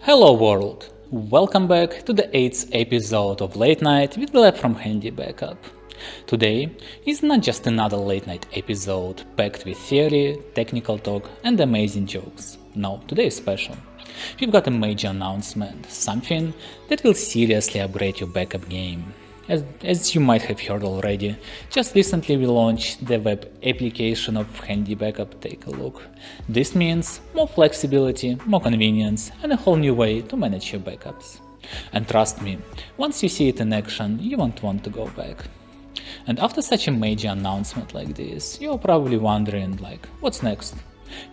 Hello world! Welcome back to the 8th episode of Late Night with Gleb from Handy Backup. Today is not just another late night episode packed with theory, technical talk and amazing jokes. No, today is special. We've got a major announcement, something that will seriously upgrade your backup game. As you might have heard already, just recently we launched the web application of Handy Backup. Take a look. This means more flexibility, more convenience, and a whole new way to manage your backups. And trust me, once you see it in action, you won't want to go back. And after such a major announcement like this, you're probably wondering what's next?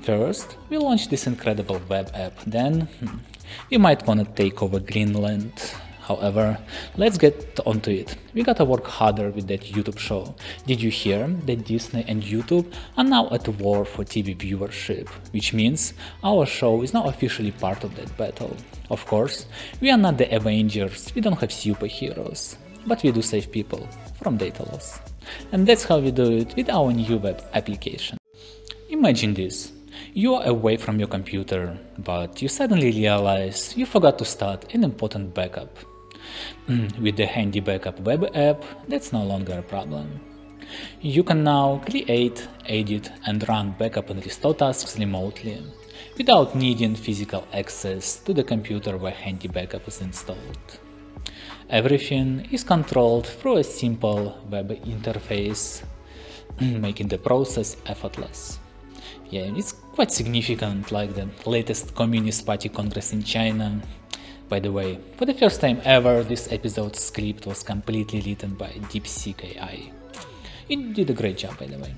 First, we launched this incredible web app, then we might wanna take over Greenland. However, let's get onto it. We gotta work harder with that YouTube show. Did you hear that Disney and YouTube are now at war for TV viewership? Which means our show is now officially part of that battle. Of course, we are not the Avengers, we don't have superheroes, but we do save people from data loss. And that's how we do it with our new web application. Imagine this. You are away from your computer, but you suddenly realize you forgot to start an important backup. With the Handy Backup web app, that's no longer a problem. You can now create, edit and run backup and restore tasks remotely, without needing physical access to the computer where Handy Backup is installed. Everything is controlled through a simple web interface, making the process effortless. Yeah, it's quite significant, like the latest Communist Party Congress in China. By the way, for the first time ever, this episode's script was completely written by DeepSeek AI. It did a great job, by the way.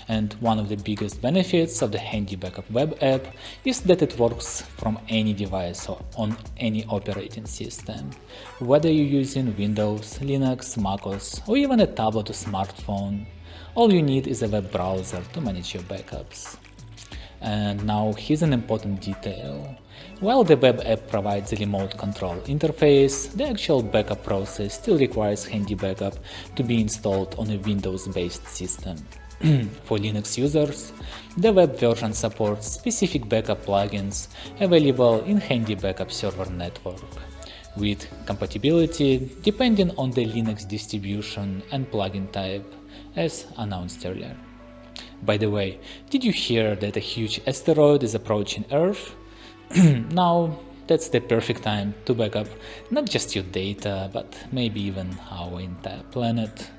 And one of the biggest benefits of the Handy Backup web app is that it works from any device or on any operating system. Whether you're using Windows, Linux, MacOS, or even a tablet or smartphone, all you need is a web browser to manage your backups. And now here's an important detail. While the web app provides a remote control interface, the actual backup process still requires Handy Backup to be installed on a Windows-based system. For Linux users, the web version supports specific backup plugins available in Handy Backup server network, with compatibility depending on the Linux distribution and plugin type, as announced earlier. By the way, did you hear that a huge asteroid is approaching Earth? Now, that's the perfect time to back up not just your data, but maybe even our entire planet.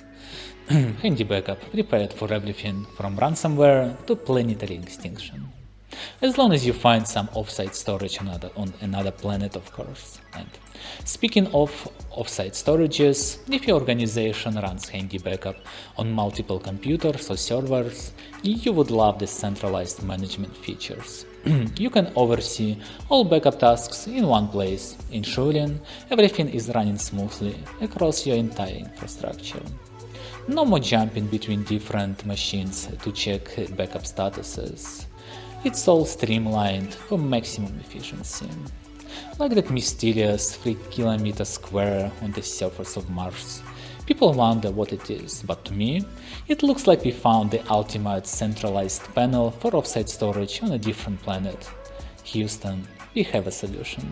Handy Backup prepared for everything from ransomware to planetary extinction. As long as you find some offsite storage on another planet, of course. And speaking of offsite storages, if your organization runs Handy Backup on multiple computers or servers, you would love the centralized management features. You can oversee all backup tasks in one place, ensuring everything is running smoothly across your entire infrastructure. No more jumping between different machines to check backup statuses. It's all streamlined for maximum efficiency. Like that mysterious 3 km square on the surface of Mars. People wonder what it is, but to me, it looks like we found the ultimate centralized panel for offsite storage on a different planet. Houston, we have a solution.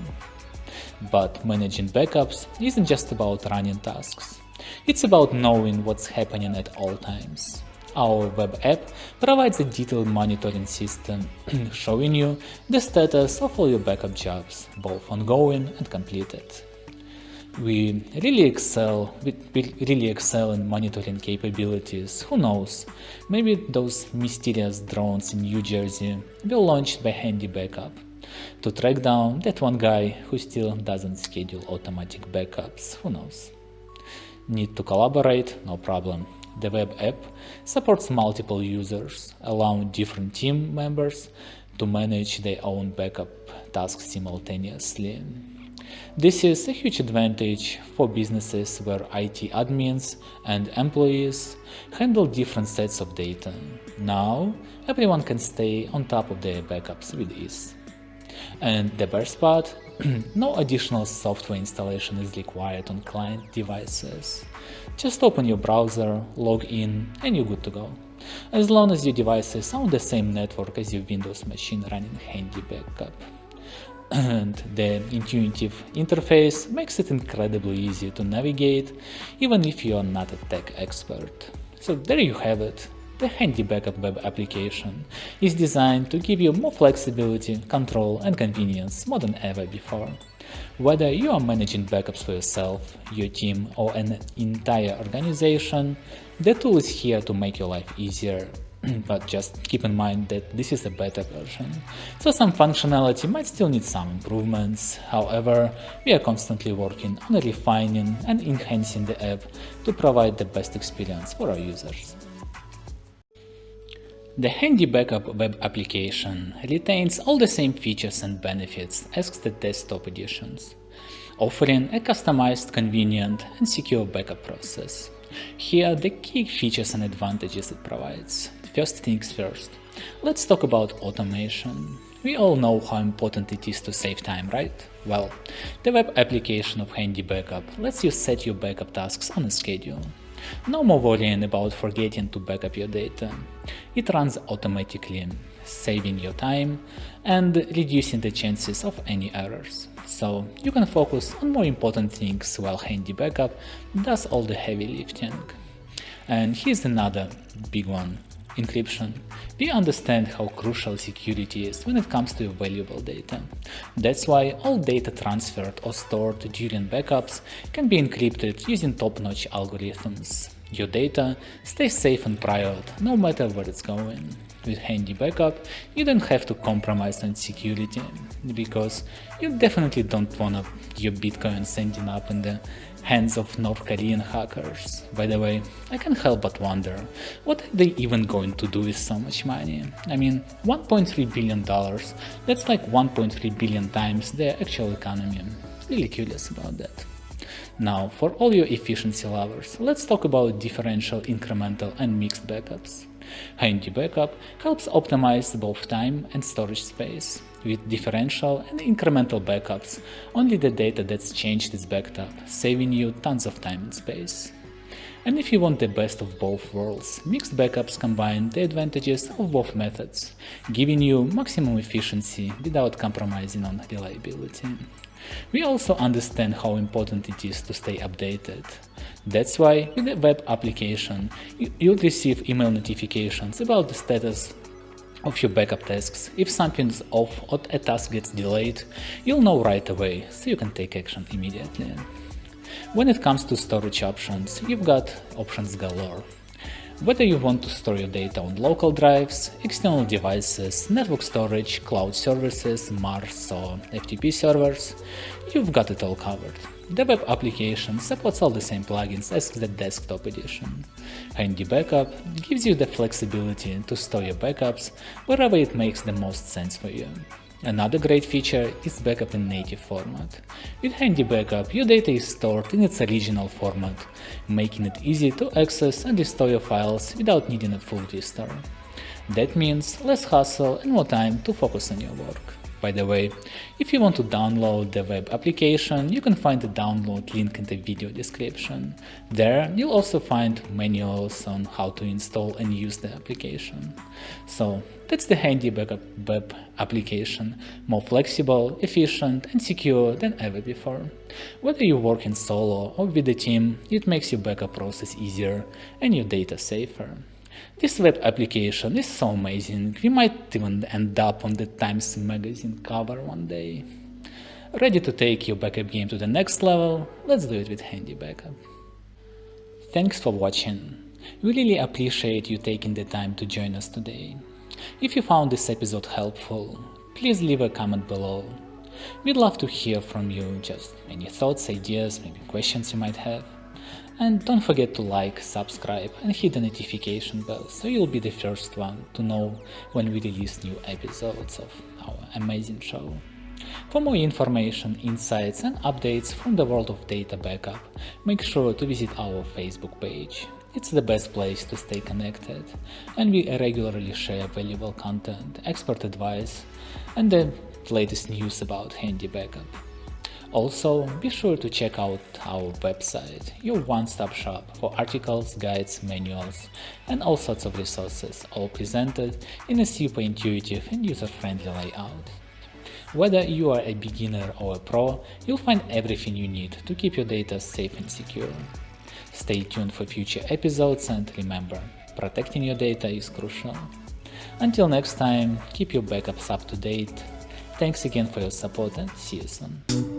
But managing backups isn't just about running tasks. It's about knowing what's happening at all times. Our web app provides a detailed monitoring system showing you the status of all your backup jobs, both ongoing and completed. We really excel in monitoring capabilities. Who knows, maybe those mysterious drones in New Jersey were launched by Handy Backup to track down that one guy who still doesn't schedule automatic backups. Who knows? Need to collaborate? No problem. The web app supports multiple users, allowing different team members to manage their own backup tasks simultaneously. This is a huge advantage for businesses where IT admins and employees handle different sets of data. Now, everyone can stay on top of their backups with ease. And the best part, no additional software installation is required on client devices. Just open your browser, log in, and you're good to go. As long as your devices are on the same network as your Windows machine running Handy Backup. and the intuitive interface makes it incredibly easy to navigate even if you are not a tech expert. So there you have it. The Handy Backup web application is designed to give you more flexibility, control and convenience more than ever before. Whether you are managing backups for yourself, your team or an entire organization, the tool is here to make your life easier. But just keep in mind that this is a beta version, so some functionality might still need some improvements. However, we are constantly working on refining and enhancing the app to provide the best experience for our users. The Handy Backup web application retains all the same features and benefits as the desktop editions, offering a customized, convenient and secure backup process. Here are the key features and advantages it provides. First things first, let's talk about automation. We all know how important it is to save time, right? Well, the web application of Handy Backup lets you set your backup tasks on a schedule. No more worrying about forgetting to backup your data. It runs automatically, saving your time and reducing the chances of any errors. So you can focus on more important things while Handy Backup does all the heavy lifting. And here's another big one. Encryption. We understand how crucial security is when it comes to valuable data. That's why all data transferred or stored during backups can be encrypted using top-notch algorithms. Your data stays safe and private no matter where it's going. With Handy Backup, you don't have to compromise on security, because you definitely don't want your Bitcoin ending up in the hands of North Korean hackers. By the way, I can't help but wonder, what are they even going to do with so much money? I mean, $1.3 billion, that's like 1.3 billion times the actual economy. Really curious about that. Now, for all your efficiency lovers, let's talk about differential, incremental and mixed backups. Handy Backup helps optimize both time and storage space. With differential and incremental backups, only the data that's changed is backed up, saving you tons of time and space. And if you want the best of both worlds, mixed backups combine the advantages of both methods, giving you maximum efficiency without compromising on reliability. We also understand how important it is to stay updated. That's why with the web application, you'll receive email notifications about the status of your backup tasks. If something's off or a task gets delayed, you'll know right away, so you can take action immediately. When it comes to storage options, you've got options galore. Whether you want to store your data on local drives, external devices, network storage, cloud services, Mars or FTP servers, you've got it all covered. The web application supports all the same plugins as the desktop edition. Handy Backup gives you the flexibility to store your backups wherever it makes the most sense for you. Another great feature is backup in native format. With Handy Backup, your data is stored in its original format, making it easy to access and restore your files without needing a full restore. That means less hassle and more time to focus on your work. By the way, if you want to download the web application, you can find the download link in the video description. There, you'll also find manuals on how to install and use the application. So, that's the Handy Backup web application, more flexible, efficient and secure than ever before. Whether you work in solo or with a team, it makes your backup process easier and your data safer. This web application is so amazing, we might even end up on the Times magazine cover one day. Ready to take your backup game to the next level? Let's do it with Handy Backup. Thanks for watching. We really appreciate you taking the time to join us today. If you found this episode helpful, please leave a comment below. We'd love to hear from you, just any thoughts, ideas, maybe questions you might have. And don't forget to like, subscribe and hit the notification bell so you'll be the first one to know when we release new episodes of our amazing show. For more information, insights and updates from the world of data backup, make sure to visit our Facebook page. It's the best place to stay connected, and we regularly share valuable content, expert advice and the latest news about Handy Backup. Also, be sure to check out our website, your one-stop shop for articles, guides, manuals, and all sorts of resources, all presented in a super intuitive and user-friendly layout. Whether you are a beginner or a pro, you'll find everything you need to keep your data safe and secure. Stay tuned for future episodes and remember, protecting your data is crucial. Until next time, keep your backups up to date. Thanks again for your support and see you soon.